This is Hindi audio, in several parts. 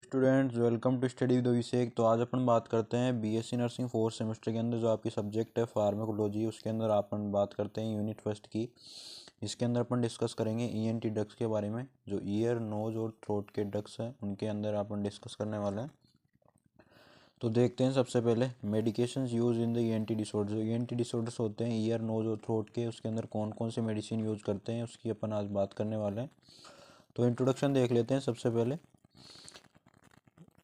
Students welcome to study with Abhishek. तो आज अपन बात करते हैं बीएससी नर्सिंग फोर्थ सेमेस्टर के अंदर जो आपकी सब्जेक्ट है फार्माकोलॉजी, उसके अंदर अपन बात करते हैं यूनिट फर्स्ट की। इसके अंदर अपन डिस्कस करेंगे ईएनटी ड्रग्स के बारे में। जो ईयर, नोज और थ्रोट के ड्रग्स हैं उनके अंदर अपन डिस्कस करने वाले हैं। तो देखते हैं सबसे पहले medications use in the ENT disorder. जो ईएनटी डिसऑर्डर्स होते हैं ईयर, नोज और थ्रोट के, उसके अंदर कौन कौन से मेडिसिन यूज करते हैं उसकी अपन आज बात करने वाले हैं। तो इंट्रोडक्शन देख लेते हैं सबसे पहले।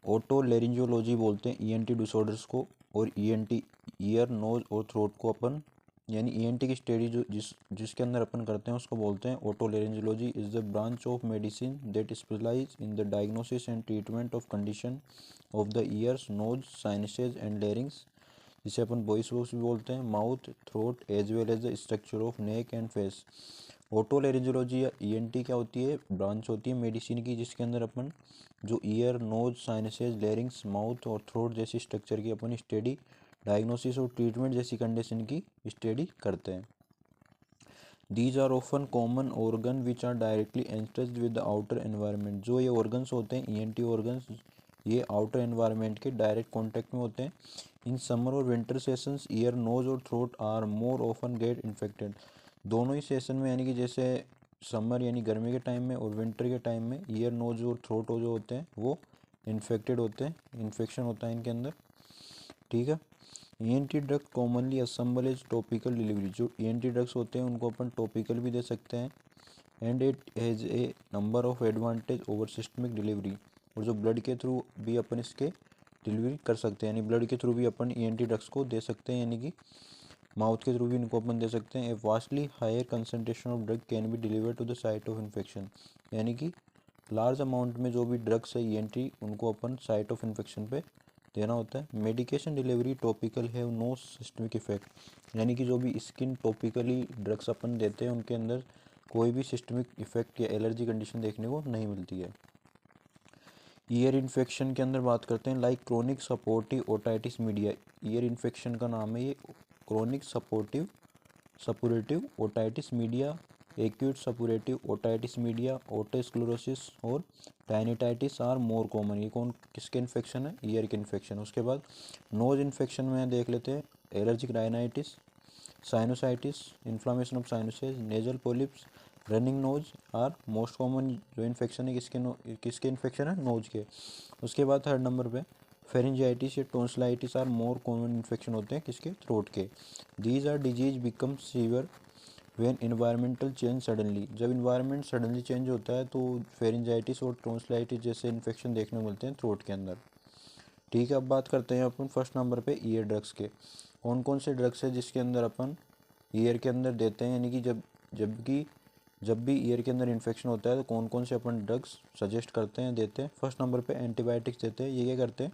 ओटोलेरिंजियोलॉजी बोलते हैं ईएनटी डिसऑर्डर्स को, और ईएनटी ईयर, नोज और थ्रोट को अपन यानी ईएनटी की स्टडी जो जिसके अंदर अपन करते हैं उसको बोलते हैं otolaryngology. Is the branch of medicine that specialize in the diagnosis and treatment of condition of the ears, nose, sinuses and larynx, जिसे अपन वॉइस बॉक्स भी बोलते हैं, mouth, throat as well as the structure of neck and face. Otolaryngology या ईएनटी क्या होती है? ब्रांच होती है मेडिसिन की जिसके अंदर अपन जो ear, nose, sinuses, larynx, mouth और थ्रोट जैसी स्ट्रक्चर की अपन स्टडी, डायग्नोसिस और ट्रीटमेंट जैसी कंडीशन की स्टडी करते हैं। These are often common organ which are directly interested with the outer environment. जो ये ऑर्गन्स होते हैं ईएनटी ऑर्गन्स, ये आउटर एनवायरनमेंट के डायरेक्ट कॉन्टैक्ट में होते हैं। इन समर और विंटर सेशंस ईयर, नोज और throat are more often get infected. दोनों ही सेशन में यानी कि जैसे समर यानी गर्मी के टाइम में और विंटर के टाइम में ईयर, नोज और थ्रोट जो होते हैं वो इन्फेक्टेड होते हैं, इन्फेक्शन होता है इनके अंदर। ठीक है। ENT drug commonly assemble as topical delivery. जो ईएनटी ड्रग्स होते हैं उनको अपन टॉपिकल भी दे सकते हैं। And it has a number of advantage over systemic delivery. और जो ब्लड के थ्रू भी अपन इसके डिलीवरी कर सकते हैं, यानी ब्लड के थ्रू भी अपन ईएनटी ड्रग्स को दे सकते हैं, यानी कि माउथ के थ्रू भी इनको अपन दे सकते हैं। A vastly higher concentration of drug can be deliver to the site of infection. यानी कि लार्ज अमाउंट में जो भी ड्रग्स है ईएनटी उनको अपन साइट ऑफ इन्फेक्शन पे देना होता है। मेडिकेशन डिलीवरी टॉपिकल है नो सिस्टमिक इफेक्ट। यानी कि जो भी स्किन टॉपिकली ड्रग्स अपन देते हैं उनके अंदर कोई भी सिस्टमिक इफेक्ट या एलर्जी कंडीशन देखने को नहीं मिलती है। ईयर इन्फेक्शन के अंदर बात करते हैं like chronic suppurative otitis media. Ear infection का नाम है ये chronic suppurative otitis media, acute suppurative otitis media, otosclerosis और टाइनिटाइटिस आर मोर कॉमन। ये कौन किसके इन्फेक्शन है? ईयर के इन्फेक्शन। उसके बाद नोज इन्फेक्शन में देख लेते हैं allergic rhinitis, sinusitis, inflammation of sinuses, nasal polyps, running nose are most common. जो इन्फेक्शन है किसके इन्फेक्शन है? नोज के। उसके बाद थर्ड नंबर पे फेरिंजाइटिस या tonsillitis are more common infection होते हैं किसके? थ्रोट के। These are disease become severe when environmental change suddenly. जब इन्वायरमेंट सडनली चेंज होता है तो फेरिंजाइटिस और टोंसिलाइटिस जैसे इन्फेक्शन देखने को मिलते हैं थ्रोट के अंदर। ठीक है, अब बात करते हैं अपन फर्स्ट नंबर पे ईयर ड्रग्स के। कौन कौन से ड्रग्स है जिसके अंदर अपन ईयर के अंदर देते हैं, यानी कि जब भी ईयर के अंदर इन्फेक्शन होता है तो कौन कौन से अपन ड्रग्स सजेस्ट करते हैं, देते हैं। फर्स्ट नंबर पे एंटीबायोटिक्स देते हैं। ये क्या करते हैं?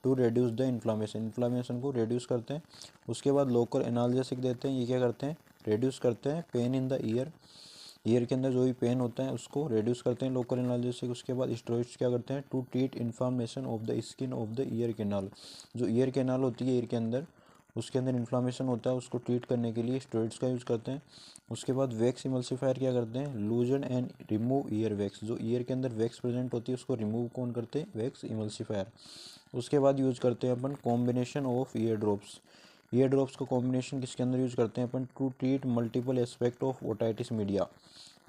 टू रिड्यूस द इन्फ्लामेशन को रिड्यूस करते हैं। उसके बाद लोकल एनाल्जेसिक देते हैं। ये क्या करते हैं? रिड्यूस करते हैं पेन इन द ईयर के अंदर जो भी पेन होता है उसको रिड्यूस करते हैं लोकल एनाल्जेसिक। उसके बाद स्टेरॉइड्स क्या करते हैं? To treat inflammation of the skin of the ear canal. जो ईयर कैनाल होती है ईयर के अंदर, उसके अंदर इन्फ्लामेशन होता है, उसको ट्रीट करने के लिए स्टेरॉइड्स का यूज़ करते हैं। उसके बाद वैक्स इमल्सिफायर क्या करते हैं? लूजन एंड रिमूव ईयर वैक्स। जो ईयर के अंदर वैक्स प्रेजेंट होती है उसको रिमूव कौन करते हैं? Wax emulsifier. उसके बाद यूज़ करते हैं अपन combination of ear drops. Ear drops का कॉम्बिनेशन किसके अंदर यूज़ करते हैं अपन? To treat multiple aspect of otitis media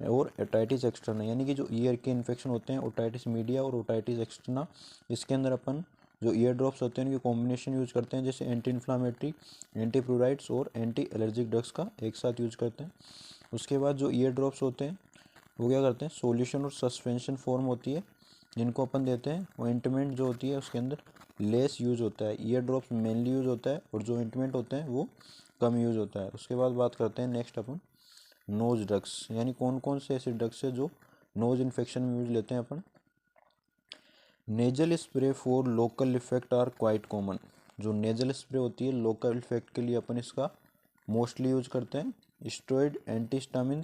और ओटाइटिस एक्सटर्ना। यानी कि जो ईयर के इन्फेक्शन होते हैं ओटाइटिस मीडिया और ओटाइटिस एक्सटर्ना, इसके अंदर अपन जो ईयर ड्रॉप्स होते हैं उनके कॉम्बिनेशन यूज़ करते हैं, जैसे एंटी इन्फ्लामेटरी, एंटी प्लूराइड्स और एंटी एलर्जिक ड्रग्स का एक साथ यूज़ करते हैं। उसके बाद जो ईयर ड्रॉप्स होते हैं वो क्या करते हैं? सॉल्यूशन और सस्पेंशन फॉर्म होती है जिनको अपन देते हैं। ऑइंटमेंट जो होती है उसके अंदर लेस यूज़ होता है। ईयर ड्रॉप्स मेनली यूज़ होता है और जो ऑइंटमेंट होते हैं वो कम यूज़ होता है। उसके बाद बात करते हैं नेक्स्ट अपन नोज ड्रग्स, यानी कौन कौन से ऐसे ड्रग्स है जो नोज इन्फेक्शन में यूज लेते हैं अपन। Nasal spray for local effect are quite common. जो नेजल स्प्रे होती है लोकल इफेक्ट के लिए अपन इसका मोस्टली यूज करते हैं। Steroid antihistamine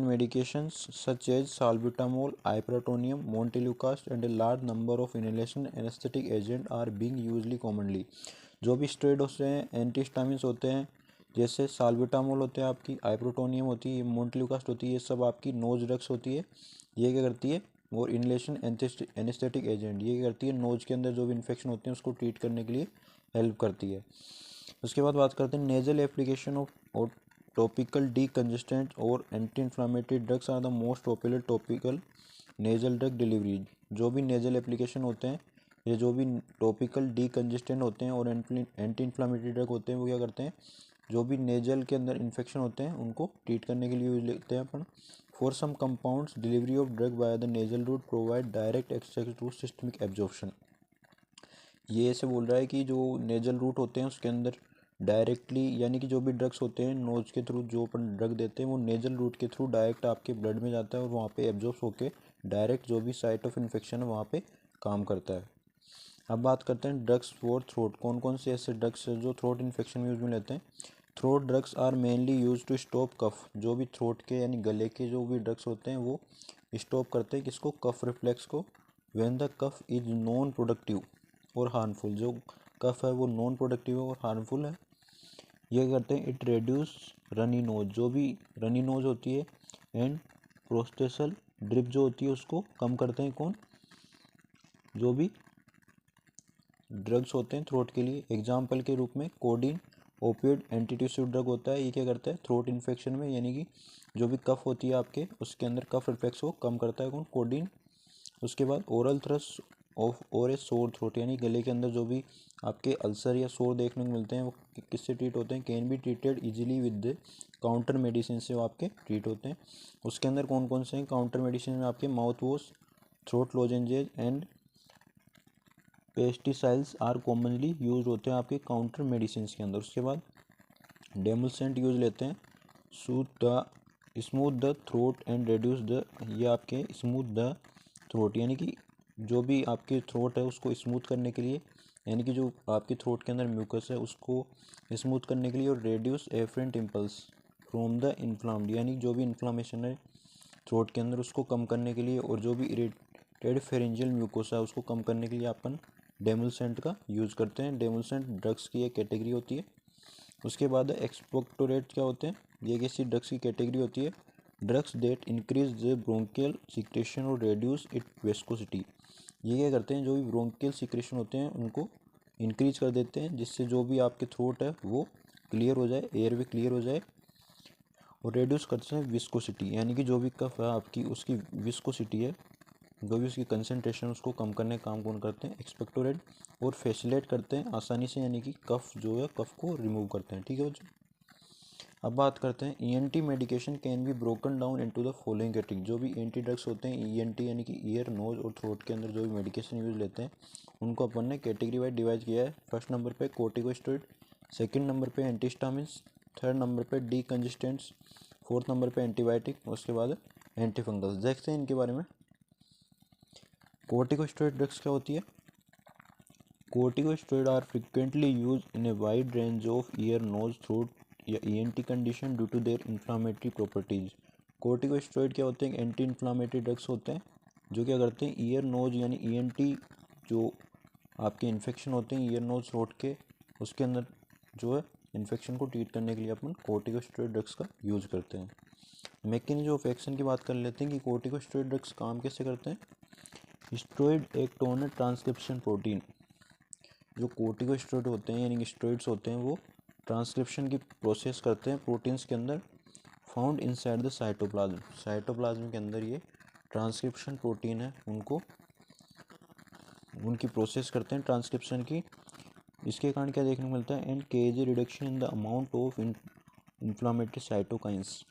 medications such as salbutamol, ipratropium, montelukast and a large number of inhalation anesthetic agent are being used commonly। जो भी स्टेरॉइड होते हैं, एंटीस्टामिन्स होते हैं, जैसे साल्बुटामोल होते हैं, आपकी आइप्रोटोनियम होती है, मोन्टेलुकास्ट होती है, ये सब आपकी नोज ड्रग्स होती है। ये क्या करती है? और इनलेशन एनेस्थेटिक एजेंट, ये क्या करती है, नोज के अंदर जो भी इन्फेक्शन होते हैं उसको ट्रीट करने के लिए हेल्प करती है। उसके बाद बात करते हैं नेजल एप्लीकेशन ऑफ और टॉपिकल डीकंजेस्टेंट और anti inflammatory drugs are the most popular topical nasal drug delivery. जो भी नेजल एप्लीकेशन होते हैं, ये जो भी टॉपिकल डीकंजेस्टेंट होते हैं और एंटी इन्फ्लामेटरी ड्रग होते हैं, वो क्या करते हैं, जो भी नेजल के अंदर इन्फेक्शन होते हैं उनको ट्रीट करने के लिए यूज लेते हैं अपन। For some compounds delivery of drug by the nasal route provide direct access to systemic absorption. ये ऐसे बोल रहा है कि जो नेजल रूट होते हैं उसके अंदर डायरेक्टली, यानी कि जो भी ड्रग्स होते हैं नोज के थ्रू जो अपन ड्रग देते हैं वो नेजल रूट के थ्रू डायरेक्ट आपके ब्लड में जाता है और वहाँ पे एब्जॉर्ब होके डायरेक्ट जो भी साइट ऑफ इन्फेक्शन है वहाँ पे काम करता है। अब बात करते हैं ड्रग्स फॉर थ्रोट। कौन कौन से ऐसे ड्रग्स है जो थ्रोट इन्फेक्शन में यूज में लेते हैं। Throat drugs are mainly use to stop cough. जो भी थ्रोट के यानी गले के जो भी ड्रग्स होते हैं वो स्टॉप करते हैं किसको, कफ रिफ्लेक्स को। When the cough is non productive और हार्मफुल, जो कफ है वो नॉन प्रोडक्टिव और हार्मफुल है, ये करते हैं। इट रेड्यूस रनी नोज, जो भी रनी नोज होती है, एंड प्रोस्टेसल ड्रिप जो होती है उसको कम करते हैं। कौन, जो भी ड्रग्स होते हैं थ्रोट के लिए। एग्जाम्पल के रूप में कोडीन ओपियोइड एंटीट्यूसिव ड्रग होता है, ये क्या करता है थ्रोट इन्फेक्शन में, यानी कि जो भी कफ होती है आपके उसके अंदर कफ रिफ्लेक्स को कम करता है। कौन, कोडीन। उसके बाद ओरल थ्रस्ट ऑफ और ए सोर थ्रोट, यानी गले के अंदर जो भी आपके अल्सर या सोर देखने को मिलते हैं वो किससे ट्रीट होते हैं, can be treated easily with counter medicine से वो आपके ट्रीट होते हैं। उसके अंदर कौन कौन से हैं काउंटर मेडिसिन में, आपके mouth wash, throat lozenges and pesticides are commonly use होते हैं आपके काउंटर मेडिसिन के अंदर। उसके बाद डेमोसेंट यूज लेते हैं, smooth the throat and reduce the, ये आपके स्मूथ द थ्रोट, यानी कि जो भी आपके थ्रोट है उसको स्मूथ करने के लिए, यानी कि जो आपके थ्रोट के अंदर म्यूकस है उसको स्मूथ करने के लिए, और reduce afferent impulse from the inflamed, यानी जो भी इन्फ्लामेशन है थ्रोट के अंदर उसको कम करने के लिए, और जो भी इरिटेड फेरेंजियल म्यूकोसा है उसको कम करने के लिए अपन डेमोसेंट का यूज़ करते हैं। डेमोसेंट ड्रग्स की एक कैटेगरी होती है। उसके बाद एक्सपेक्टोरेट क्या होते हैं, ये किसी ड्रग्स की कैटेगरी होती है। Drugs that increase the bronchial secretion और रेड्यूस इट वेस्कोसिटी, ये क्या करते हैं, जो भी ब्रोंकियल सिक्रेशन होते हैं उनको इंक्रीज कर देते हैं जिससे जो भी आपके थ्रोट है वो क्लियर हो जाए, एयर वे क्लियर हो जाए, और रेड्यूस करते हैं विस्कोसिटी, यानी कि जो भी कफ है आपकी उसकी विस्कोसिटी है, जो भी उसकी कंसनट्रेशन उसको कम करने का काम कौन करते हैं, एक्सपेक्टोरेट। और फैसिलेट करते हैं आसानी से, यानी कि कफ जो है कफ को रिमूव करते हैं। ठीक है बच्चों, अब बात करते हैं ENT medication can be broken down into the following category. जो भी एंटी ड्रग्स होते हैं ईएनटी यानी कि ईयर नोज और थ्रोट के अंदर जो भी मेडिकेशन यूज लेते हैं उनको अपन ने कैटेगरी वाइज डिवाइड किया है। फर्स्ट नंबर पे कोर्टिकोस्टेरॉइड, सेकंड नंबर पे एंटीहिस्टामिन्स, थर्ड नंबर पे डीकंजेस्टेंट्स, फोर्थ नंबर पे एंटीबायोटिक, उसके बाद एंटीफंगल्स। देखते हैं इनके बारे में। कोर्टिकोस्टेरॉइड ड्रग्स क्या होती है। Corticosteroid are frequently use in a wide range of ear nose throat या ENT condition due to their inflammatory properties. Corticosteroid क्या होते हैं, एंटी इन्फ्लामेटरी ड्रग्स होते हैं जो क्या करते हैं ईयर नोज यानी ईएनटी जो आपके इन्फेक्शन होते हैं ईयर नोज थ्रोट के उसके अंदर जो है इन्फेक्शन को ट्रीट करने के लिए अपन कोर्टिकोस्टेरॉइड ड्रग्स का यूज करते हैं। मैकेनिज्म ऑफ एक्शन की बात कर लेते हैं कि कोर्टिकोस्टेरॉइड ड्रग्स काम कैसे करते हैं। स्टेरॉइड एक टोनर ट्रांसक्रिप्शन प्रोटीन, जो कोर्टिकोस्टेरॉइड होते हैं यानी कि स्टेरॉइड्स होते हैं वो ट्रांसक्रिप्शन की प्रोसेस करते हैं प्रोटीन्स के अंदर, found inside the cytoplasm. Cytoplasm के अंदर ये ट्रांसक्रिप्शन प्रोटीन है उनको उनकी प्रोसेस करते हैं ट्रांसक्रिप्शन की। इसके कारण क्या देखने को मिलता है, and cage reduction in the amount of inflammatory cytokines.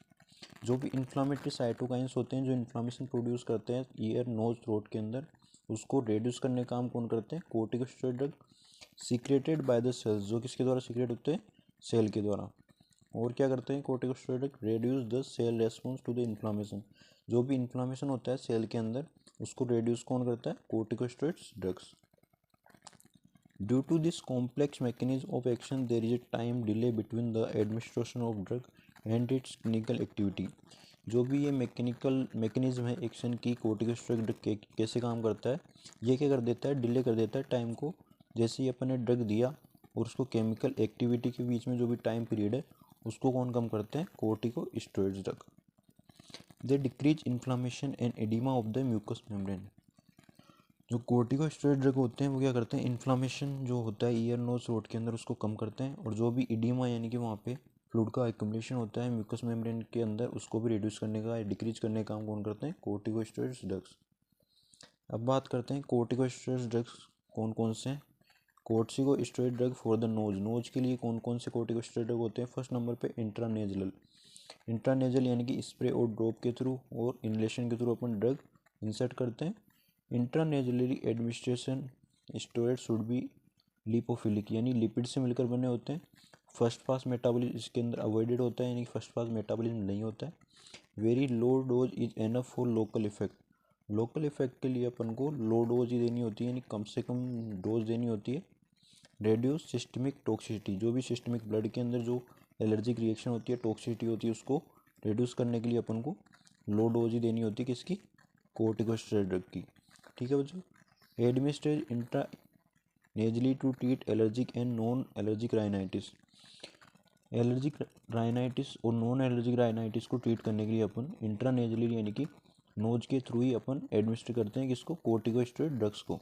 जो भी इन्फ्लामेटरी साइटोकाइंस होते हैं जो इन्फ्लामेशन प्रोड्यूस करते हैं ईयर नोज थ्रोट के अंदर उसको रिड्यूस करने का काम कौन करते हैं, corticosteroid drug. Secreted by the cells, जो किसके द्वारा सीक्रेट होते हैं, सेल के द्वारा। और क्या करते हैं corticosteroid drug, reduce the cell response to the inflammation. जो भी इन्फ्लामेशन होता है सेल के अंदर उसको रेड्यूस कौन करता है, corticosteroids drugs. Due to this complex mechanism of action there is a time delay between the administration of drug and its clinical activity. जो भी ये मैकेनिज्म है एक्शन की, कोर्टिकोस्टेरॉइड ड्रग कैसे काम करता है, ये क्या कर देता है, डिले कर देता है टाइम को। जैसे ही अपन ने ड्रग दिया और उसको केमिकल एक्टिविटी के बीच में जो भी टाइम पीरियड है उसको कौन कम करते हैं, corticosteroid drug. They decrease inflammation and oedema of the mucous membrane. जो कोर्टिकोस्टेरॉइड ड्रग होते हैं वो क्या करते हैं, इन्फ्लामेशन जो होता है ईयर नोज थ्रोट के अंदर उसको कम करते हैं, और जो भी एडिमा यानी कि वहाँ पे फ्लूइड का एक्युमुलेशन होता है म्यूकस मेम्ब्रेन के अंदर उसको भी रिड्यूस करने का, डिक्रीज करने का काम कौन करते हैं, कोर्टिकोस्टेरॉइड ड्रग्स। अब बात करते हैं कोर्टिकोस्टेरॉइड ड्रग्स कौन कौन से हैं। Corticosteroid drug for the nose, nose के लिए कौन कौन से कोर्टिकोस्टेरॉइड ड्रग होते हैं। फर्स्ट नंबर पे इंट्रानेजल, इंट्रानेजल यानी कि स्प्रे और ड्रॉप के थ्रू और इनलेशन के थ्रू अपन ड्रग इंसर्ट करते हैं। Intranasally administration steroid should be lipophilic यानी लिपिड से मिलकर बने होते हैं। फर्स्ट पास मेटाबॉलिज्म इसके अंदर अवॉइडेड होता है, यानी कि फर्स्ट पास मेटाबॉलिज्म नहीं होता है। Very low dose is enough for local effect, local effect के लिए अपन को लो डोज ही देनी होती है, यानी कम से कम डोज देनी होती है। रेड्यूस सिस्टमिक टॉक्सिसिटी, जो भी सिस्टमिक ब्लड के अंदर जो एलर्जिक रिएक्शन होती है, टॉक्सिसिटी होती है, उसको रिड्यूस करने के लिए अपन को लो डोज ही देनी होती है किसकी, कोर्टिकोस्टेरॉइड ड्रग की। ठीक है बच्चों। Administrate intra nasally to treat allergic and non allergic rhinitis, allergic rhinitis और नॉन एलर्जिक राइनाइटिस को ट्रीट करने के लिए अपन इंट्रानेजली यानी कि नोज के थ्रू ही अपन एडमिनिस्टर करते हैं किसको, कोर्टिकोस्टेरॉइड ड्रग्स को।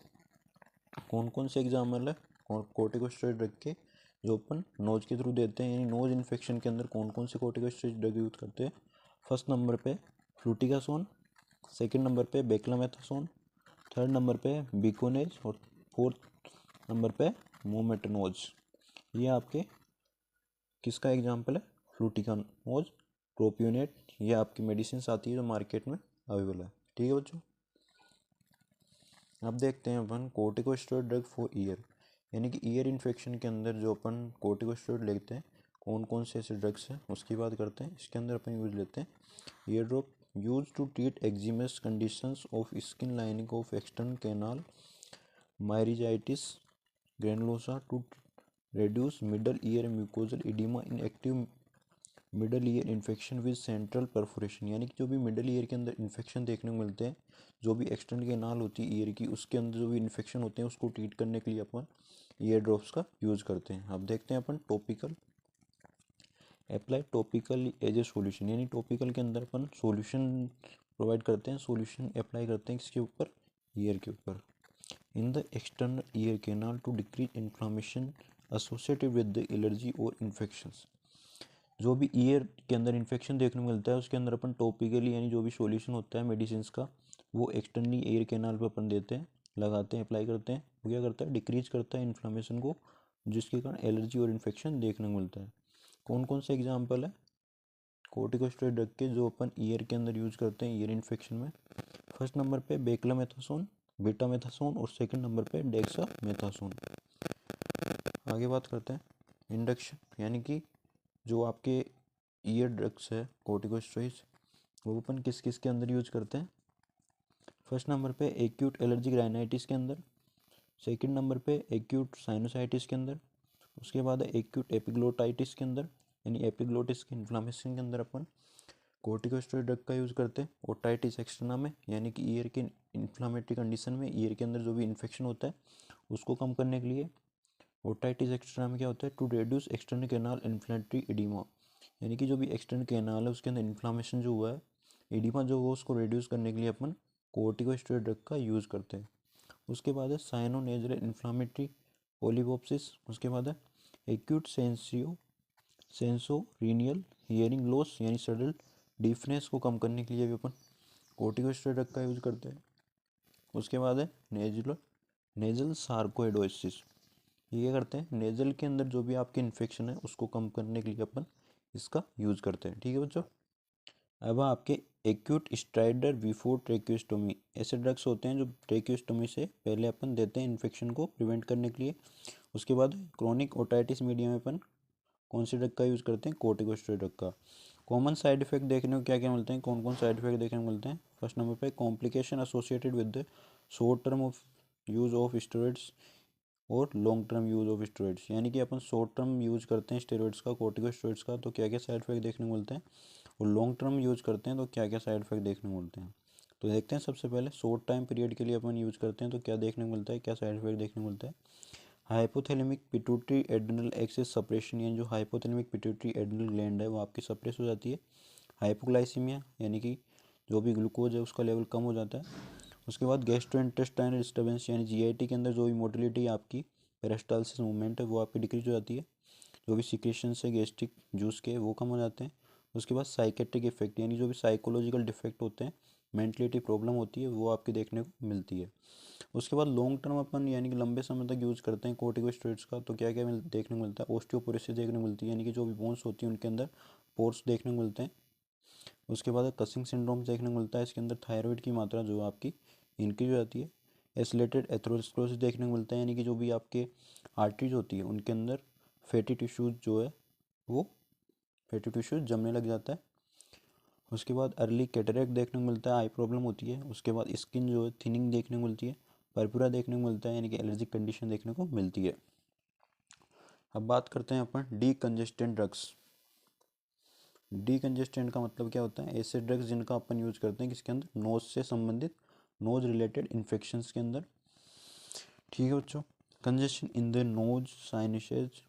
कौन कौन से एग्जाम्पल है कोर्टिकोस्टेरॉइड ड्रग के जो अपन नोज के थ्रू देते हैं, यानी नोज इन्फेक्शन के अंदर कौन कौन से कोर्टिकोस्टेरॉइड ड्रग यूज करते हैं। फर्स्ट नंबर पे फ्लूटिकासोन, सेकंड नंबर पे बेक्लामेथासोन, थर्ड नंबर पे बिकोनेज और फोर्थ नंबर पे मोमेटनोज। ये आपके किसका एग्जाम्पल है, फ्लूटिकानोज, प्रोपियोनेट, ये आपकी मेडिसिन आती है जो मार्केट में अवेलेबल है। ठीक है बच्चों। अब देखते हैं अपन कोर्टिकोस्टेरॉइड ड्रग फॉर ईयर, यानी कि ईयर इन्फेक्शन के अंदर जो अपन कोर्टिकोस्टेरॉइड लेते हैं कौन कौन से ऐसे ड्रग्स हैं उसकी बात करते हैं। इसके अंदर अपन यूज लेते हैं ear drop, use to treat eczematous conditions of skin lining of external canal, myringitis granulosa, to reduce middle ear mucosal edema in active middle ear infection with central perforation, यानी कि जो भी मिडल ईयर के अंदर इन्फेक्शन देखने को मिलते हैं, जो भी एक्सटर्नल कैनाल होती है ईयर की उसके अंदर जो भी इन्फेक्शन होते हैं उसको ट्रीट करने के लिए अपन ईयर ड्रॉप्स का यूज़ करते हैं। अब देखते हैं अपन topical, apply topical as a solution, यानी टॉपिकल के अंदर अपन सॉल्यूशन प्रोवाइड करते हैं, सॉल्यूशन अप्लाई करते हैं किसके ऊपर, ईयर के ऊपर। In the external ear canal to decrease inflammation associated with the allergy और इन्फेक्शंस, जो भी ईयर के अंदर इन्फेक्शन देखने को मिलता है उसके अंदर अपन टॉपिकली यानी जो भी सॉल्यूशन होता है मेडिसिन का वो एक्सटर्नली ईयर कैनाल पर अपन देते हैं, लगाते हैं, अप्लाई करते हैं। वो क्या करता है, डिक्रीज करता है इन्फ्लामेशन को, जिसके कारण एलर्जी और इन्फेक्शन देखने को मिलता है। कौन कौन से एग्जाम्पल है कोर्टिकोस्टेरॉइड ड्रग के जो अपन ईयर के अंदर यूज करते हैं ईयर इन्फेक्शन में। फर्स्ट नंबर पे बेक्लामेथासोन, बीटामेथासोन और सेकंड नंबर पे डेक्सामेथासोन। आगे बात करते हैं इंडक्शन, यानी कि जो आपके ईयर ड्रग्स है कोर्टिकोस्टेरॉइड्स वो अपन किस किस के अंदर यूज करते हैं। फर्स्ट नंबर पे एक्यूट एलर्जिक राइनाइटिस के अंदर, सेकंड नंबर पे एक्यूट साइनोसाइटिस के अंदर, उसके बाद है एक्यूट एपिग्लोटाइटिस के अंदर, यानी एपिग्लोटिस के इन्फ्लामेशन के अंदर अपन कोर्टिकोस्टेरॉइड ड्रग का यूज़ करते हैं। ओटाइटिस एक्सटर्ना में, यानी कि ईयर के इन्फ्लामेटरी कंडीशन में ईयर के अंदर जो भी इन्फेक्शन होता है उसको कम करने के लिए। ओटाइटिस एक्सटर्ना में क्या होता है, to reduce external canal inflammatory oedema, यानी कि जो भी एक्सटर्नल कैनाल है उसके अंदर इन्फ्लामेशन जो हुआ है, एडिमा जो हुआ उसको रिड्यूस करने के लिए अपन कोर्टिकोस्टेरॉइड ड्रग का यूज़ करते हैं। उसके बाद है साइनोनेजरल इन्फ्लामेटरी पोलिपोप्सिस, उसके बाद है एक्यूट सेंसोरीनियल हियरिंग लॉस, यानी सडन डीफनेस को कम करने के लिए भी अपन कोर्टिकोस्टेरॉइड ड्रग का यूज़ करते हैं। उसके बाद है नेजल सार्कोइडोसिस, ये क्या करते हैं, नेजल के अंदर जो भी आपके इन्फेक्शन है उसको कम करने के लिए अपन इसका यूज़ करते हैं। ठीक है बच्चों। अब आपके एक्यूट स्ट्राइडर बिफोर ट्रेक्योस्टोमी, ऐसे ड्रग्स होते हैं जो ट्रेक्योस्टोमी से पहले अपन देते हैं इन्फेक्शन को प्रिवेंट करने के लिए। उसके बाद क्रोनिक ओटाइटिस मीडिया में अपन कौन से ड्रग का यूज़ करते हैं, कोर्टिकोस्टेरॉइड ड्रग का। कॉमन साइड इफेक्ट देखने को क्या क्या मिलते हैं, कौन कौन साइड इफेक्ट देखने को मिलते हैं। फर्स्ट नंबर पे complication associated with the short term of use of steroids और long term use of steroids, यानी कि अपन शॉर्ट टर्म यूज़ करते हैं स्टेरॉइड्स का, कोर्टिकोस्टेरॉइड्स का, तो क्या क्या साइड इफेक्ट देखने को मिलते हैं, और लॉन्ग टर्म यूज़ करते हैं तो क्या क्या साइड इफेक्ट देखने को मिलते हैं। तो देखते हैं सबसे पहले शॉर्ट टाइम पीरियड के लिए अपन यूज़ करते हैं तो क्या देखने को मिलता है, क्या साइड इफेक्ट देखने को मिलता है। Hypothalamic pituitary adrenal axis suppression, यानी जो हाइपोथैलेमिक पिट्यूटरी एड्रिनल ग्लैंड है वो आपकी सप्रेस हो जाती है। हाइपोग्लाइसीमिया, यानी कि जो भी ग्लूकोज है उसका लेवल कम हो जाता है। उसके बाद गैस्ट्रोइंटेस्टाइनल डिस्टर्बेंस यानी जीआईटी के अंदर जो भी मोटिलिटी आपकी पेरिस्टालसिस मूवमेंट है वो आपकी डिक्रीज हो जाती है। जो भी सिक्रेशन है गैस्ट्रिक जूस के वो कम हो जाते हैं। उसके बाद साइकेट्रिक इफेक्ट यानी जो भी साइकोलॉजिकल डिफेक्ट होते हैं, मेंटलिटी प्रॉब्लम होती है, वो आपकी देखने को मिलती है। उसके बाद लॉन्ग टर्म अपन यानी कि लंबे समय तक यूज़ करते हैं कोर्टिकोस्टेरॉइड्स का, तो क्या क्या देखने को मिलता है, ऑस्टियोपोरोसिस देखने को मिलती है यानी कि जो भी बोन्स होती है उनके अंदर पोर्स देखने को मिलते हैं। उसके बाद कसिंग सिंड्रोम देखने को मिलता है, इसके अंदर थायराइड की मात्रा जो है आपकी इंक्रीज हो जाती है। एसिलेटेड एथेरोस्क्लेरोसिस देखने को मिलता है यानी कि जो भी आपके आर्टरीज होती है उनके अंदर फैटी टिश्यूज जो है वो फैटी टिश्यूज जमने लग जाता है। उसके बाद अर्ली कैटरेक्ट देखने को मिलता है, आई प्रॉब्लम होती है। उसके बाद स्किन जो है थिनिंग देखने को मिलती है, परपुरा देखने को मिलता है यानी कि एलर्जिक कंडीशन देखने को मिलती है। अब बात करते हैं अपन डी कंजेस्टेंट ड्रग्स। डी कंजेस्टेंट का मतलब क्या होता है, ऐसे ड्रग्स जिनका अपन यूज करते हैं किसके अंदर, नोज से संबंधित, नोज रिलेटेड इन्फेक्शंस के अंदर। ठीक है बच्चों। Congestion in the nose sinuses,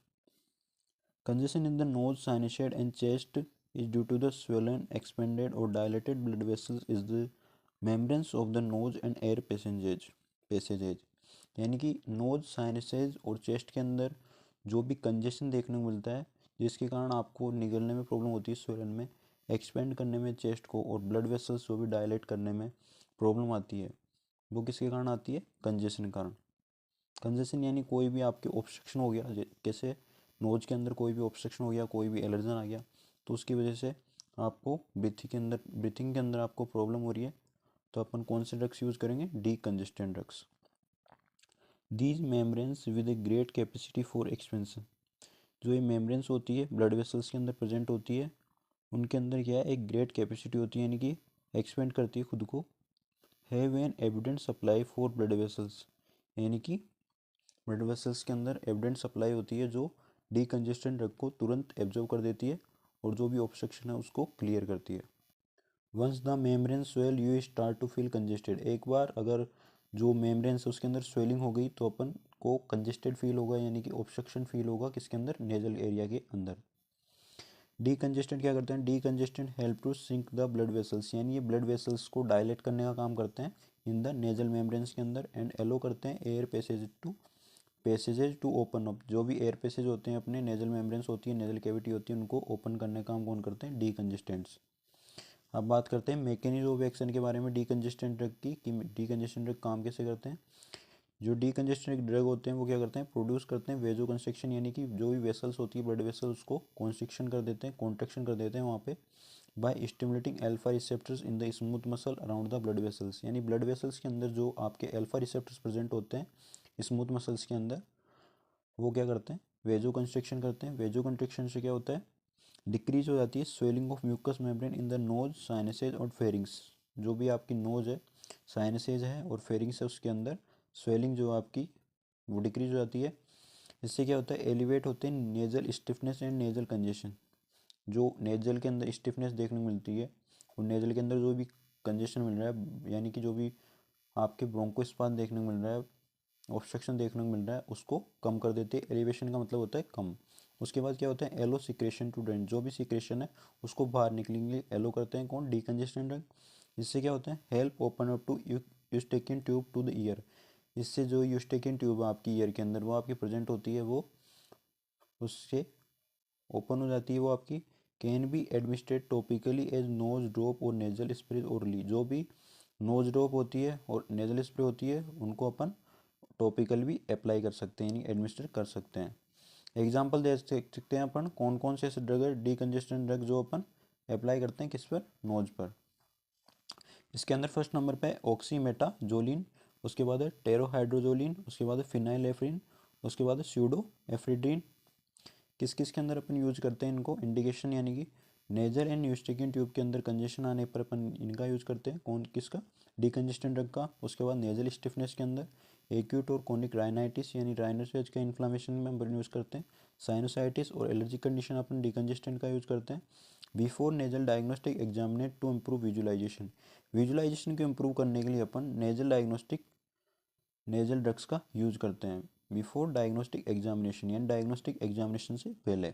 congestion in the nose, sinus and chest is due to the swollen, expanded or dilated blood vessels is the membranes of the nose and air passages यानी कि नोज, साइनसेज और चेस्ट के अंदर जो भी कंजेशन देखने को मिलता है जिसके कारण आपको निगलने में प्रॉब्लम होती है, स्वेलन में, एक्सपेंड करने में चेस्ट को, और ब्लड वेसल्स जो भी डायलेट करने में प्रॉब्लम आती है, वो किसके कारण आती है, कंजेशन के कारण। कंजेशन यानी कोई भी आपके ऑब्स्ट्रक्शन हो गया, कैसे नोज के अंदर कोई भी ऑब्स्ट्रक्शन हो गया, कोई भी एलर्जन आ गया, तो उसकी वजह से आपको ब्रीथिंग के अंदर आपको प्रॉब्लम हो रही है, तो अपन कौन से ड्रग्स यूज़ करेंगे, decongestant drugs. These membranes with a great capacity for expansion, जो ये मेम्ब्रेन्स होती है ब्लड वेसल्स के अंदर प्रेजेंट होती है, उनके अंदर क्या है, एक ग्रेट कैपेसिटी होती है यानी कि एक्सपेंड करती है खुद को। Have an evident supply for blood vessels, यानी कि ब्लड वेसल्स के अंदर एविडेंट सप्लाई होती है जो डीकंजेस्टेंट ड्रग को तुरंत एब्जॉर्ब कर देती है और जो भी ऑब्स्ट्रक्शन है उसको क्लियर करती है। Once the membrane swell you start to feel congested, एक बार अगर जो मेम्ब्रेन है उसके अंदर स्वेलिंग हो गई तो अपन को कंजेस्टेड फील होगा यानी कि ऑब्स्ट्रक्शन फील होगा किसके अंदर, नेजल एरिया के अंदर। डीकंजेस्टेंट क्या करते हैं, decongestant help to sink the blood vessels, यानी ये ब्लड वेसल्स को डायलेट करने का काम करते हैं इन द नेजल मेम्ब्रेन्स के अंदर, एंड एलो करते हैं एयर पैसेजेज टू ओपन अप, जो भी एयर पैसेज होते हैं अपने नेजल मेम्ब्रेन्स होती है, नेजल कैविटी होती है, उनको ओपन करने का काम कौन करते हैं, डीकंजेस्टेंट्स। अब बात करते हैं मैकेनिज्म ऑफ एक्शन के बारे में डीकंजेस्टेंट ड्रग की, कि डीकंजेस्टेंट ड्रग काम कैसे करते हैं। जो डीकंजेस्टेंट ड्रग होते हैं वो क्या करते हैं, प्रोड्यूस करते हैं वेजो कंस्ट्रिक्शन, यानी कि जो भी वेसल्स होती है ब्लड वेसल्स को कॉन्स्ट्रिक्शन कर देते हैं, कॉन्ट्रेक्शन कर देते हैं वहाँ पे, by stimulating alpha receptors in the smooth muscle around the blood vessels, यानी ब्लड वेसल्स के अंदर जो आपके अल्फा रिसेप्टर्स प्रेजेंट होते हैं स्मूथ मसल्स के अंदर, वो क्या करते हैं, वेजो कंस्ट्रिक्शन करते हैं। वेजो कंस्ट्रिक्शन से क्या होता है, डिक्रीज हो जाती है swelling of mucus membrane in the nose, sinuses और फेरिंग्स, जो भी आपकी नोज है, साइनसेज है और फेरिंग्स है उसके अंदर स्वेलिंग जो आपकी वो डिक्रीज हो जाती है। इससे क्या होता है, एलिवेट होते हैं nasal stiffness and nasal congestion, जो नेजल के अंदर स्टिफनेस देखने को मिलती है और नेजल के अंदर जो भी कंजेशन मिल रहा है यानी कि जो भी आपके ब्रोंकोस्पाज्म देखने को मिल रहा है, ऑब्स्ट्रक्शन देखने को मिल रहा है, उसको कम कर देते हैं। एलिवेशन का मतलब होता है कम। उसके बाद क्या होता है, एलो सिक्रेशन टू ड्रेन, जो भी सिक्रेशन है उसको बाहर निकलने के लिए एलो करते हैं कौन, डीकंजेस्टेंट ड्रग। इससे क्या होता है, help open up to eustachian tube to the ear, इससे जो यूस्टेकिन ट्यूब है आपकी ईयर के अंदर वो आपकी प्रेजेंट होती है, वो उससे ओपन हो जाती है, वो आपकी can be administrate topically as nose drop और नेजल स्प्रे ओरली, जो भी नोज ड्रॉप होती है और नेजल स्प्रे होती है उनको अपन टॉपिकल भी अप्लाई कर सकते हैं यानी एडमिनिस्टर कर सकते हैं। एग्जाम्पल दे सकते हैं अपन कौन कौन से ऐसे ड्रग है डीकंजेस्टेंट ड्रग जो अपन अप्लाई करते हैं किस पर, नोज पर। इसके अंदर फर्स्ट नंबर पे ऑक्सीमेटाजोलिन, उसके बाद है टेरोहाइड्रोजोलिन, उसके बाद है फिनाइलेफ्रिन, उसके बाद है स्यूडो एफ्रीड्रिन। किस किस के अंदर अपन यूज करते हैं इनको, इंडिकेशन यानी कि नेजर एंड यूस्टेकिन ट्यूब के अंदर कंजेशन आने पर अपन इनका यूज करते हैं, कौन किसका, डीकंजेस्टेंट ड्रग का। उसके बाद नेजल स्टिफनेस के अंदर एक्यूट और कॉनिक राइनाइटिस यानी राइनोसेज का इन्फ्लामेशन में अपन यूज़ करते हैं। साइनोसाइटिस और एलर्जिक कंडीशन अपन डीकंजेस्टेंट का यूज़ करते हैं। Before nasal diagnostic examination to improve visualization, visualization को इम्प्रूव करने के लिए अपन नेजल ड्रग्स का यूज करते हैं बिफोर डायग्नोस्टिक एग्जामिनेशन, यानी डायग्नोस्टिक एग्जामिनेशन से पहले।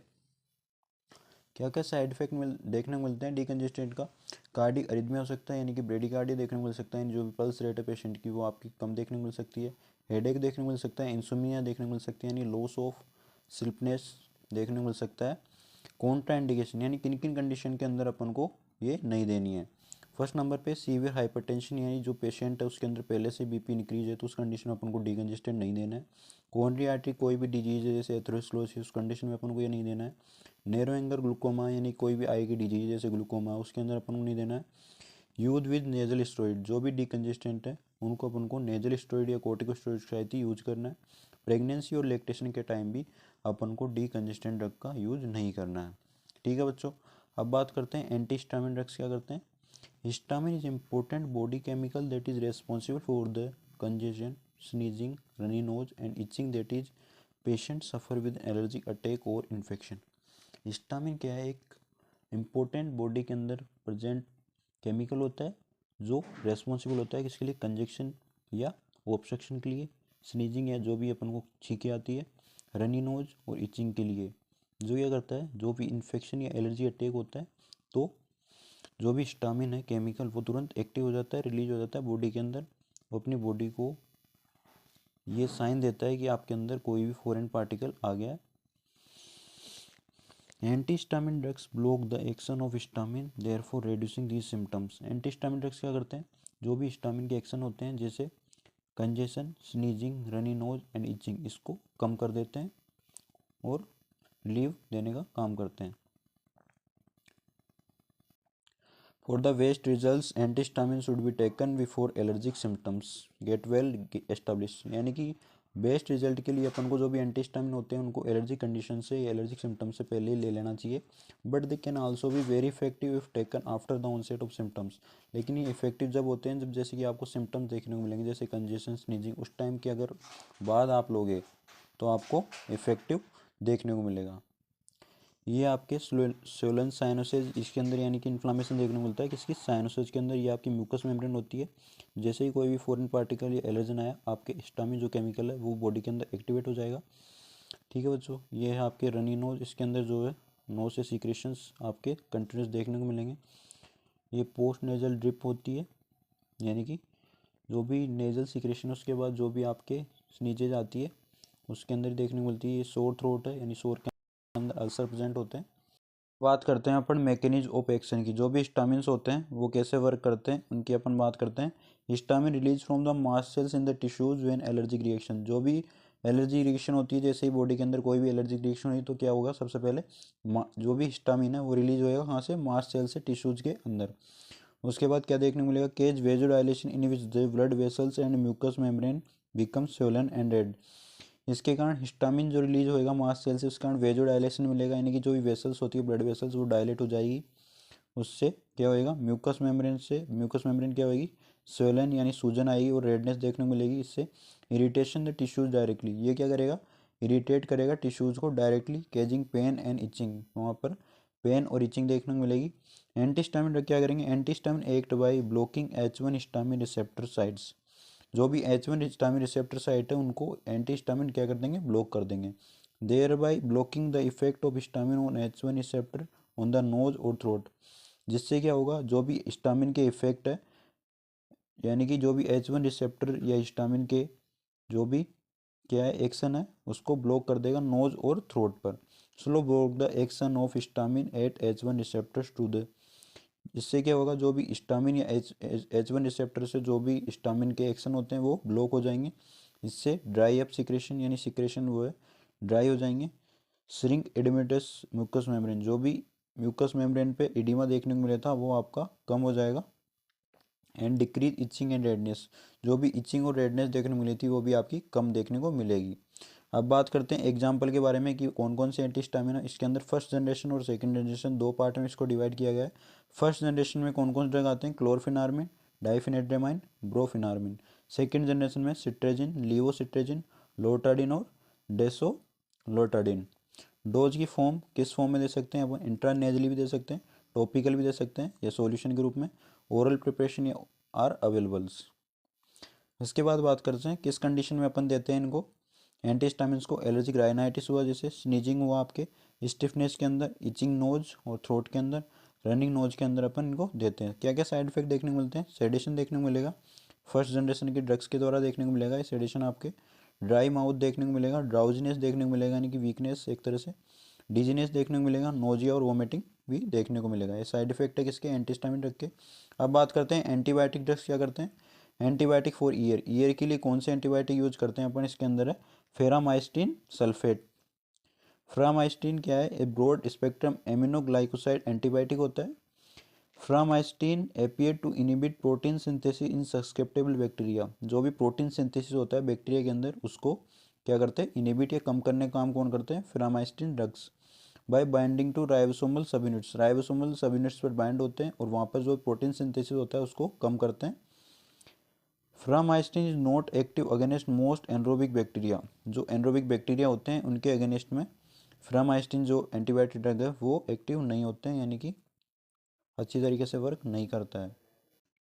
क्या क्या साइड इफेक्ट देखने को मिलते हैं डिकंजेस्टेंट का? कार्डिक अरिथमिया हो सकता है यानी कि ब्रेडिकार्डिया देखने को मिल सकता है, जो भी पल्स रेट है पेशेंट की वो आपकी कम देखने को मिल सकती है। हेडेक देखने को मिल सकता है, इंसोम्निया देखने को मिल सकती है यानी लॉस ऑफ स्लीपनेस देखने को मिल सकता है। कॉन्ट्रा इंडिकेशन यानी किन किन कंडीशन के अंदर अपन को ये नहीं देनी है। फर्स्ट नंबर पे सीवियर हाइपरटेंशन यानी जो पेशेंट है उसके अंदर पहले से बीपी इंक्रीज है तो उस कंडीशन में अपन को डिकंजेस्टेंट नहीं देना है। कोरोनरी आर्टरी कोई भी डिजीज है जैसे एथेरोस्क्लेरोसिस उस कंडीशन में अपन को ये नहीं देना है। नैरो एंगल ग्लूकोमा यानी कोई भी आई की डिजीज जैसे ग्लूकोमा उसके अंदर अपन को नहीं देना है। यूज विद नेजल स्टेरॉइड जो भी डिकंजेस्टेंट है उनको अपन को नेजल स्टेरॉइड या कोर्टिकोस्टेरॉइड के साथ ही यूज करना है। प्रेगनेंसी और लैक्टेशन के टाइम भी अपन को डिकंजेस्टेंट ड्रग का यूज नहीं करना है। ठीक है बच्चों, अब बात करते हैं एंटी हिस्टामिन ड्रग्स क्या करते हैं। Histamine is important body chemical that is responsible for the congestion, sneezing, runny nose and itching that is patient suffer with allergic attack और इन्फेक्शन। हिस्टामिन क्या है, एक इम्पोर्टेंट बॉडी के अंदर प्रेजेंट केमिकल होता है जो रेस्पॉन्सिबल होता है किसके लिए, कंजेक्शन या ऑब्स्ट्रक्शन के लिए, स्नीजिंग या जो भी अपन को छींके आती है, रनी नोज और इचिंग के लिए। जो क्या करता है, जो भी इन्फेक्शन या एलर्जी अटैक होता है तो जो भी हिस्टामिन है केमिकल वो तुरंत एक्टिव हो जाता है, रिलीज हो जाता है बॉडी के अंदर। वो अपनी बॉडी को ये साइन देता है कि आपके अंदर कोई भी फॉरेन पार्टिकल आ गया है। Antihistamine drugs block the action of histamine therefore reducing these symptoms. Antihistamine drugs क्या करते हैं, जो भी हिस्टामिन के एक्शन होते हैं जैसे congestion, sneezing, runny nose and itching इसको कम कर देते हैं और रिलीफ देने का काम करते हैं। For the best results antihistamine should be taken before allergic symptoms get well establish. यानी कि बेस्ट रिजल्ट के लिए अपन को जो भी एंटीहिस्टामिन होते हैं उनको एलर्जी कंडीशन से या एलर्जिक सिम्टम्स से पहले ही ले लेना चाहिए। But they can also be very effective if taken after the onset of symptoms. लेकिन ये इफेक्टिव जब होते हैं जब जैसे कि आपको सिम्टम्स देखने को मिलेंगे जैसे कंजेशन, स्नीजिंग, उस टाइम के अगर बाद आप लोगे तो आपको इफेक्टिव देखने को मिलेगा। ये आपके सोलन साइनोसेज इसके अंदर यानी कि इन्फ्लामेशन देखने को मिलता है किसकी, साइनोसेज के अंदर। ये आपकी म्यूकस मेम्ब्रेन होती है। जैसे ही कोई भी फॉरेन पार्टिकल या एलर्जन आया आपके हिस्टामिन जो केमिकल है वो बॉडी के अंदर एक्टिवेट हो जाएगा। ठीक है बच्चों, ये है आपके रनी नोज, इसके अंदर जो है नोज से सीक्रेशंस आपके कंटिन्यूस देखने को मिलेंगे। ये पोस्ट नेजल ड्रिप होती है यानी कि जो भी नेजल सीक्रेशन उसके बाद जो भी आपके स्नीजेज आती है उसके अंदर देखने को मिलती है। ये सोर थ्रोट है यानी सोर के अंदर अल्सर प्रेजेंट होते हैं। बात करते हैं अपन मैकेनिज्म ऑफ एक्शन की। जो भी हिस्टामिन्स होते हैं वो कैसे वर्क करते हैं उनकी अपन बात करते हैं। Histamine release from the mast cells in the tissues when allergic reaction. जो भी एलर्जी रिएक्शन होती है जैसे ही बॉडी के अंदर कोई भी एलर्जिक रिएक्शन हुई तो क्या होगा, सबसे पहले जो भी हिस्टामिन है वो रिलीज होएगा कहाँ से, मास्ट सेल से टिश्यूज के अंदर। उसके बाद क्या देखने को मिलेगा, causes vasodilation in which the blood vessels and mucous membrane become swollen and red. इसके कारण हिस्टामिन जो रिलीज होएगा मास्ट सेल से उसके कारण वेजोडाइलेशन मिलेगा यानी कि जो भी वेसल्स होती है ब्लड वेसल्स वो डायलेट हो जाएगी। उससे क्या होएगा, म्यूकस मेम्ब्रेन से म्यूकस मेम्ब्रेन क्या होगी, स्वेलन यानी सूजन आएगी और रेडनेस देखने को मिलेगी। इससे इरिटेशन द टिश्यूज डायरेक्टली, ये क्या करेगा, इरिटेट करेगा टिश्यूज को डायरेक्टली, केजिंग पेन एंड इचिंग, वहाँ पर पेन और इचिंग देखने को मिलेगी। एंटीहिस्टामिन ड्रग क्या करेंगे, antihistamine act by blocking H1 histamine receptor sites. जो भी H1 हिस्टामिन रिसेप्टर साइट है उनको एंटीहिस्टामिन क्या कर देंगे, ब्लॉक कर देंगे। Thereby blocking the effect of histamine on H1 receptor on the nose और थ्रोट। जिससे क्या होगा, जो भी हिस्टामिन के इफेक्ट है यानी कि जो भी H1 रिसेप्टर या हिस्टामिन के जो भी क्या है एक्शन है उसको ब्लॉक कर देगा नोज और थ्रोट पर। Slow block the action of histamine at H1 receptors to the. इससे क्या होगा, जो भी हिस्टामिन या H1 रिसेप्टर से जो भी हिस्टामिन के एक्शन होते हैं वो ब्लॉक हो जाएंगे। इससे ड्राई अप सिक्रेशन यानी सिक्रेशन वो है ड्राई हो जाएंगे। श्रिंक एडिमेटस म्यूकस मेम्ब्रेन, जो भी म्यूकस मेम्ब्रेन पे एडिमा देखने को मिला था वो आपका कम हो जाएगा। And decrease etching and redness, जो भी इचिंग और रेडनेस देखने को मिली थी वो भी आपकी कम देखने को मिलेगी। अब बात करते हैं एग्जाम्पल के बारे में कि कौन कौन से एंटीहिस्टामिन है। इसके अंदर फर्स्ट जनरेशन और सेकंड जनरेशन दो पार्ट में इसको डिवाइड किया गया है। फर्स्ट जनरेशन में कौन कौन से ड्रग आते हैं, क्लोरफिनार्मिन, डाइफेनेड्रेमाइन, ब्रोफिनार्मिन। सेकंड जनरेशन में सिट्रेजिन, लीवोसिट्रेजिन, लोटाडिन और डेसोलोटाडिन। डोज की फॉर्म किस फॉर्म में दे सकते हैं अपन, इंट्रानेजली भी दे सकते हैं, टॉपिकल भी दे सकते हैं या सॉल्यूशन के रूप में। Oral preparation are availables. इसके बाद बात करते हैं किस कंडीशन में अपन देते हैं इनको। एंटीहिस्टामिन्स को एलर्जिक राइनाइटिस हुआ, जैसे स्नीजिंग हुआ आपके, स्टिफनेस के अंदर, इचिंग नोज और थ्रोट के अंदर, रनिंग नोज के अंदर अपन इनको देते हैं। क्या क्या साइड इफेक्ट देखने को मिलते हैं? सेडेशन देखने को मिलेगा, फर्स्ट जनरेशन के ड्रग्स के द्वारा देखने को मिलेगा ये सेडेशन आपके। ड्राई माउथ देखने को मिलेगा, ड्राउजीनेस देखने को मिलेगा यानी कि वीकनेस एक तरह से, डिजीनेस देखने को मिलेगा, नोजिया और वोमिटिंग भी देखने को मिलेगा। ये साइड इफेक्ट है किसके? एंटीहिस्टामिन ड्रग के। अब बात करते हैं एंटीबायोटिक ड्रग्स क्या करते हैं। एंटीबायोटिक फॉर ईयर के लिए कौन से एंटीबायोटिक यूज करते हैं अपन? इसके अंदर है फेरामाइस्टिन सल्फेट। फ्रामाइस्टिन क्या है? A broad spectrum aminoglycoside antibiotic होता है। Framycetin appear to inhibit protein synthesis in susceptible bacteria. जो भी प्रोटीन सिंथेसिस होता है बैक्टीरिया के अंदर उसको क्या करते हैं? इनिबिट या कम करने का काम कौन करते हैं? Framycetin drugs. By binding to ribosomal sub units, ribosomal sub units पर बाइंड होते हैं और वहाँ पर जो प्रोटीन सिंथेसिस होता है उसको कम करते हैं। Framycetin is not active against most anaerobic bacteria. जो एनरोबिक बैक्टीरिया होते हैं उनके अगेंस्ट में फ्रामाइस्टिन जो एंटीबायोटिक ड्रग है वो एक्टिव नहीं होते हैं, यानी कि अच्छी तरीके से वर्क नहीं करता है।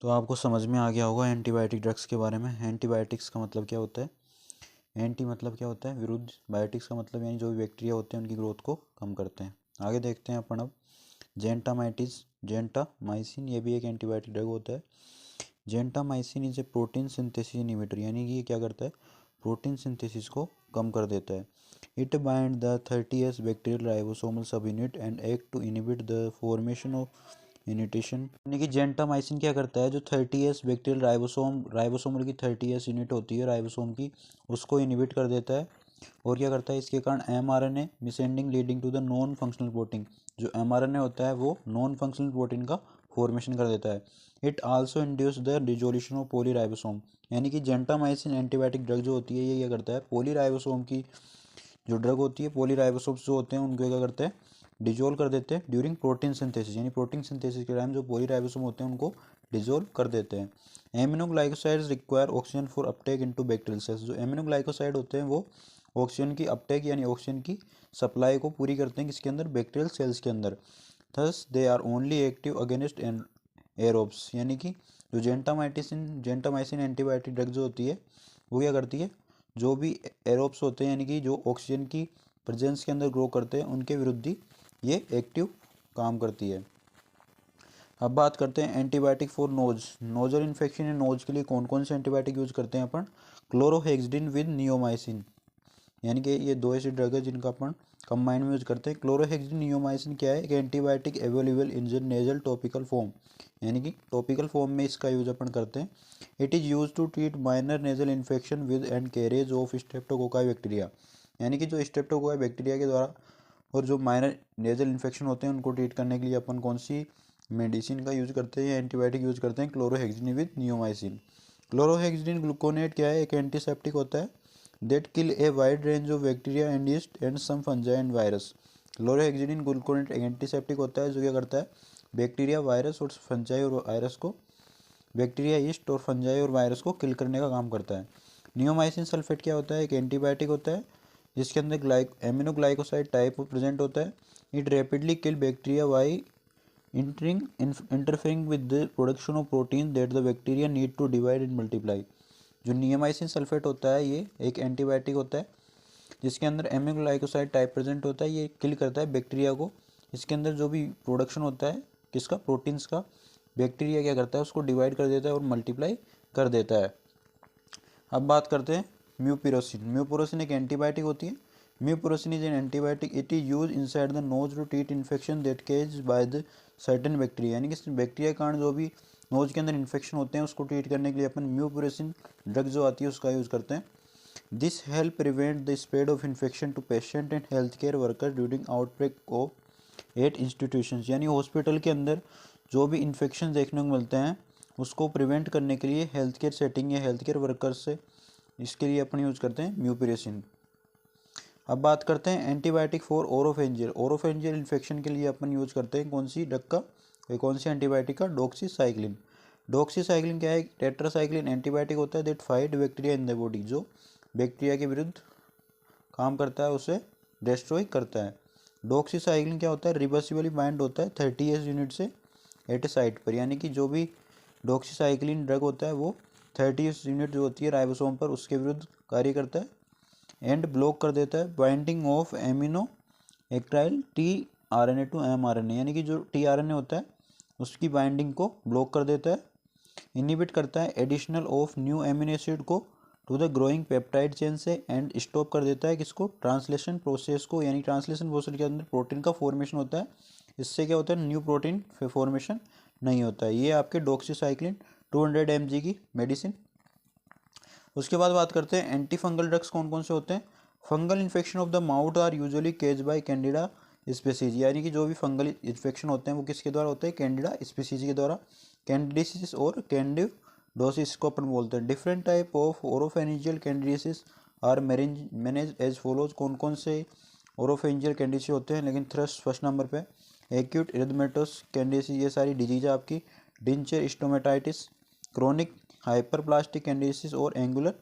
तो आपको समझ में आ गया होगा एंटीबायोटिक ड्रग्स के बारे में। एंटीबायोटिक्स का मतलब क्या होता है? एंटी मतलब क्या होता है? विरुद्ध। बायोटिक्स का मतलब यानी जो भी बैक्टीरिया होते हैं उनकी ग्रोथ को कम करते हैं। आगे देखते हैं अपन अब जेंटामाइसिन, ये भी एक एंटीबायोटिक ड्रग होता है। Gentamicin is a protein synthesis inhibitor, यानी कि ये क्या करता है? प्रोटीन सिंथेसिस को कम कर देता है। It bind the 30S bacterial ribosomal sub unit and act to inhibit the formation of initiation. यानी कि जेंटामाइसिन क्या करता है? जो 30S बैक्टीरियल राइबोसोमल की 30S यूनिट होती है राइबोसोम की, उसको इनहिबिट कर देता है। और क्या करता है? इसके कारण mRNA misreading leading to the non functional protein. जो mRNA होता है वो नॉन फंक्शनल प्रोटीन का फॉर्मेशन कर देता है। It also induce the dissolution of polyribosome. यानी कि जेंटामाइसिन एंटीबायोटिक ड्रग जो होती है ये क्या करता है? पॉलीराइबोसोम की जो ड्रग होती है, पॉलीराइबोसोम्स जो होते हैं उनको क्या करते हैं? डिजोल्व कर देते हैं ड्यूरिंग प्रोटीन सिंथेसिस, यानी प्रोटीन सिंथेसिस के टाइम जो पॉलीराइबोसोम होते हैं उनको डिजोल्व कर देते हैं। Aminoglycosides require oxygen for Uptake into bacterial cells. जो एमिनोग्लाइकोसाइड होते हैं वो ऑक्सीजन की अपटेक यानी ऑक्सीजन की सप्लाई को पूरी करते हैं किसके अंदर? बैक्टीरियल सेल्स के अंदर। Thus they are only active against aerobes. यानी कि जो जेंटामाइसिन एंटीबायोटिक ड्रग जो होती है वो क्या करती है? जो भी एरोब्स होते हैं यानी कि जो ऑक्सीजन की प्रेजेंस के अंदर ग्रो करते हैं उनके विरुद्ध ही ये एक्टिव काम करती है। अब बात करते हैं एंटीबायोटिक फॉर नोजल इन्फेक्शन या नोज के लिए कौन कौन से एंटीबायोटिक यूज करते हैं अपन? क्लोरोहेक्सिडिन विद नियोमाइसिन, यानी कि ये दो ऐसी ड्रग है जिनका अपन कंबाइन में यूज करते हैं। क्लोरोहेक्सिडिन नियोमाइसिन क्या है? एक antibiotic available in nasal topical form, यानी कि टॉपिकल फॉर्म में इसका यूज अपन करते हैं। It is use to treat minor nasal infection with and carriage of streptococci bacteria, यानी कि जो स्ट्रेप्टोकोकाई बैक्टीरिया के द्वारा और जो माइनर नेजल इन्फेक्शन होते हैं उनको ट्रीट करने के लिए अपन कौन सी मेडिसिन का यूज करते हैं या एंटीबायोटिक यूज करते हैं? क्लोरोहेक्सिडिन विद नियोमाइसिन। क्लोरोहेक्सिडिन ग्लूकोनेट क्या है? एक एंटीसेप्टिक होता है that kill a wide range of bacteria and yeast and some fungi and virus। Chlorhexidine gluconate एक एंटीसेप्टिक होता है जो क्या करता है? बैक्टीरिया, वायरस और फंजाई और वायरस को, बैक्टीरिया, यीस्ट और फंजाई और वायरस को किल करने का काम करता है। नियोमाइसिन सल्फेट क्या होता है? एक एंटीबायोटिक होता है जिसके अंदर एमिनोग्लाइकोसाइड टाइप प्रेजेंट होता है। It rapidly kill bacteria by interfering with the production of protein that the bacteria need to divide and multiply। जो नियोमाइसिन सल्फेट होता है ये एक एंटीबायोटिक होता है जिसके अंदर एमिनोग्लाइकोसाइड टाइप प्रेजेंट होता है। ये किल करता है बैक्टीरिया को। इसके अंदर जो भी प्रोडक्शन होता है किसका? प्रोटीन्स का। बैक्टीरिया क्या करता है? उसको डिवाइड कर देता है और मल्टीप्लाई कर देता है। अब बात करते हैं म्यूपिरोसिन। म्यूपिरोसिन एक एंटीबायोटिक होती है। Mupirocin is an antibiotic. It is use inside the nose to treat infection that caused by the certain bacteria, यानी कि बैक्टीरिया के कारण जो भी नोज के अंदर इन्फेक्शन होते हैं उसको ट्रीट करने के लिए अपन म्यूपिरोसिन ड्रग जो आती है उसका यूज़ करते हैं। This help prevent the spread of infection to patient and health care worker during outbreak of at institutions, यानी हॉस्पिटल के अंदर जो भी इन्फेक्शन देखने को मिलते हैं उसको प्रिवेंट करने के लिए हेल्थ केयर सेटिंग या हेल्थ केयर वर्कर्स से इसके लिए अपन यूज़ करते हैं म्यूपिरोसिन। अब बात करते हैं एंटीबायोटिक फॉर ओरोफेंजियल। ओरोफेंजियल इन्फेक्शन के लिए अपन यूज़ करते हैं कौन सी ड्रग का? कौन सी एंटीबायोटिक का? डॉक्सीसाइक्लिन। डॉक्सीसाइक्लिन क्या है? टेट्रासाइक्लिन एंटीबायोटिक होता है that fight bacteria in the body, जो बैक्टीरिया के विरुद्ध काम करता है, उसे डिस्ट्रॉय करता है। डॉक्सीसाइक्लिन क्या होता है? रिवर्सिबली बाइंड होता है 30S यूनिट से एट साइट पर, यानी कि जो भी डॉक्सीसाइक्लिन ड्रग होता है वो 30S यूनिट जो होती है राइबोसोम पर उसके विरुद्ध कार्य करता है। एंड ब्लॉक कर देता है binding of aminoacyl tRNA to mRNA, यानी कि जो tRNA होता है उसकी बाइंडिंग को ब्लॉक कर देता है। इनहिबिट करता है additional of new amino acid को to the growing peptide chain से, एंड स्टॉप कर देता है किसको, ट्रांसलेशन प्रोसेस को, यानी ट्रांसलेशन प्रोसेस के अंदर प्रोटीन का फॉर्मेशन होता है, इससे क्या होता है न्यू प्रोटीन फॉर्मेशन नहीं होता है। ये आपके डॉक्सीसाइक्लिन 200 mg की मेडिसिन। उसके बाद बात करते हैं एंटी फंगल ड्रग्स कौन कौन से होते हैं। Fungal infection of the mouth are usually caused by candida species, यानी कि जो भी फंगल इन्फेक्शन होते हैं वो किसके द्वारा होते हैं, कैंडिडा स्पीसीज के द्वारा। कैंडिडिसिस और कैंडिडोसिस को अपन बोलते हैं। Different type of oropharyngeal candidiasis are manage as follows, कौन कौन से ओरोफेनिजियल कैंडिडिसिस होते हैं, लेकिन थ्रस्ट फर्स्ट नंबर पे एक्यूट इरिथमेटोस कैंडिडिसिस, ये सारी डिजीज है आपकी। Denture stomatitis, chronic hyperplastic candidiasis और angular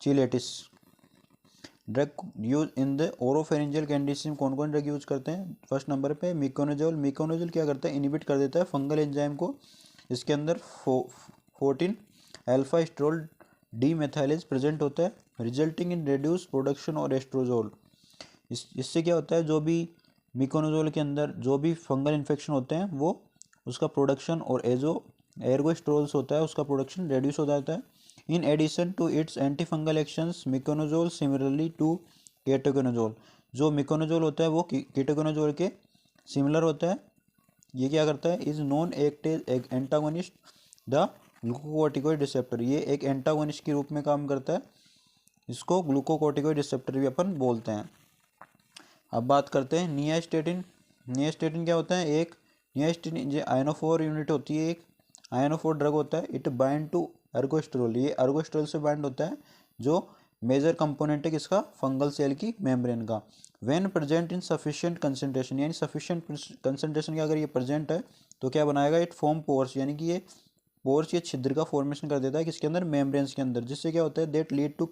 cheilitis. Drug use in the oropharyngeal candidiasis में कौन कौन ड्रग यूज करते हैं, फर्स्ट नंबर पे मिकोनोजोल। मिकोनोजोल क्या करता है, इनहिबिट कर देता है फंगल एंजाइम को। इसके अंदर 14 अल्फा स्ट्रोल डीमेथाइलेज प्रेजेंट होता है, रिजल्टिंग इन रेड्यूस प्रोडक्शन और एस्ट्रोजोल। इससे क्या होता है, जो भी मिकोनोजोल के अंदर जो भी फंगल इन्फेक्शन होते हैं वो उसका प्रोडक्शन और एर्गोस्ट्रोल्स होता है उसका प्रोडक्शन रेड्यूस हो जाता है। In addition to its anti fungal actions miconazole similarly to ketoconazole, जो मिकोनोजोल होता है वो केटोकोनाजोल के सिमिलर होता है। ये क्या करता है, is non act as antagonist the glucocorticoid receptor, ये एक एंटागोनिस्ट के रूप में काम करता है, इसको ग्लूकोकोर्टिकोइड रिसेप्टर भी अपन बोलते हैं। अब बात करते हैं नियास्टेटिन। नियास्टेटिन क्या होता है, एक नियास्टेटिन जो आयनोफोर यूनिट होती है, एक आयनोफोर ड्रग होता है। इट बाइंड टू अर्गोस्ट्रोल, ये अर्गोस्ट्रोल से बाइंड होता है, जो मेजर कंपोनेंट है किसका, फंगल सेल की मेम्ब्रेन का। When present in sufficient concentration, यानी सफिशिएंट कंसंट्रेशन के अगर ये प्रेजेंट है तो क्या बनाएगा, इट फॉर्म पोर्स, यानी कि ये पोर्स, ये छिद्र का फॉर्मेशन कर देता है किसके अंदर, मेम्ब्रेन्स के अंदर, जिससे क्या होता है that lead to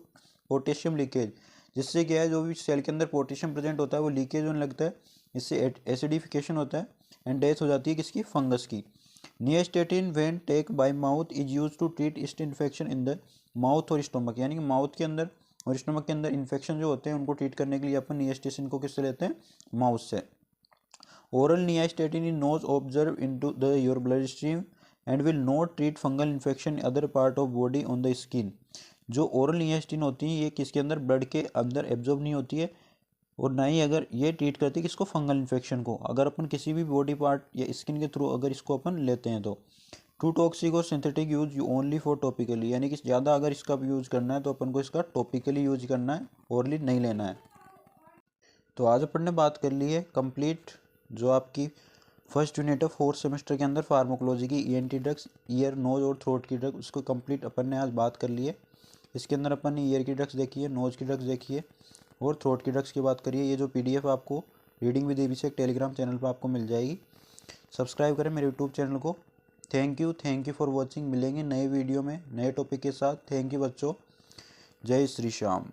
potassium leakage, जिससे क्या है जो भी सेल के अंदर पोटेशियम प्रेजेंट होता है वो लीकेज होने लगता है, इससे एसिडिफिकेशन होता है एंड डेथ हो जाती है किसकी, फंगस की। Nystatin when take by mouth is use to treat yeast infection in the mouth और स्टोमक, यानी कि माउथ के अंदर और स्टोमक के अंदर इन्फेक्शन जो होते हैं उनको ट्रीट करने के लिए अपन नियास्टेटिन को किससे लेते हैं, माउथ से। Oral nystatin is not absorbed into the your blood stream and will not treat fungal infection other part of body on the skin. जो ओरल नियास्टेटिन होती है ये किसके अंदर, ब्लड के अंदर एब्जॉर्ब नहीं होती है और ना ही अगर ये ट्रीट करती है किसको, फंगल इन्फेक्शन को, अगर अपन किसी भी बॉडी पार्ट या स्किन के थ्रू अगर इसको अपन लेते हैं तो। टू टॉक्सिक और synthetic use only for topically, यानी कि ज़्यादा अगर इसका यूज करना है तो अपन को इसका टॉपिकली यूज करना है, ओरली नहीं लेना है। तो आज अपन ने बात कर ली है कंप्लीट जो आपकी फर्स्ट यूनिट है फोर्थ सेमेस्टर के अंदर फार्माकोलॉजी की, ईएनटी ड्रग्स, ईयर नोज और थ्रोट की ड्रग, उसको कंप्लीट अपन ने आज बात कर ली है। इसके अंदर अपन ने ईयर की ड्रग्स देखी है, नोज की ड्रग्स देखी है और थ्रोट की ड्रग्स की बात करिए। ये जो पीडीएफ आपको रीडिंग विद एबीसी एक टेलीग्राम चैनल पर आपको मिल जाएगी, सब्सक्राइब करें मेरे यूट्यूब चैनल को। Thank you for watching. मिलेंगे नए वीडियो में नए टॉपिक के साथ। थैंक यू बच्चों, जय श्री श्याम।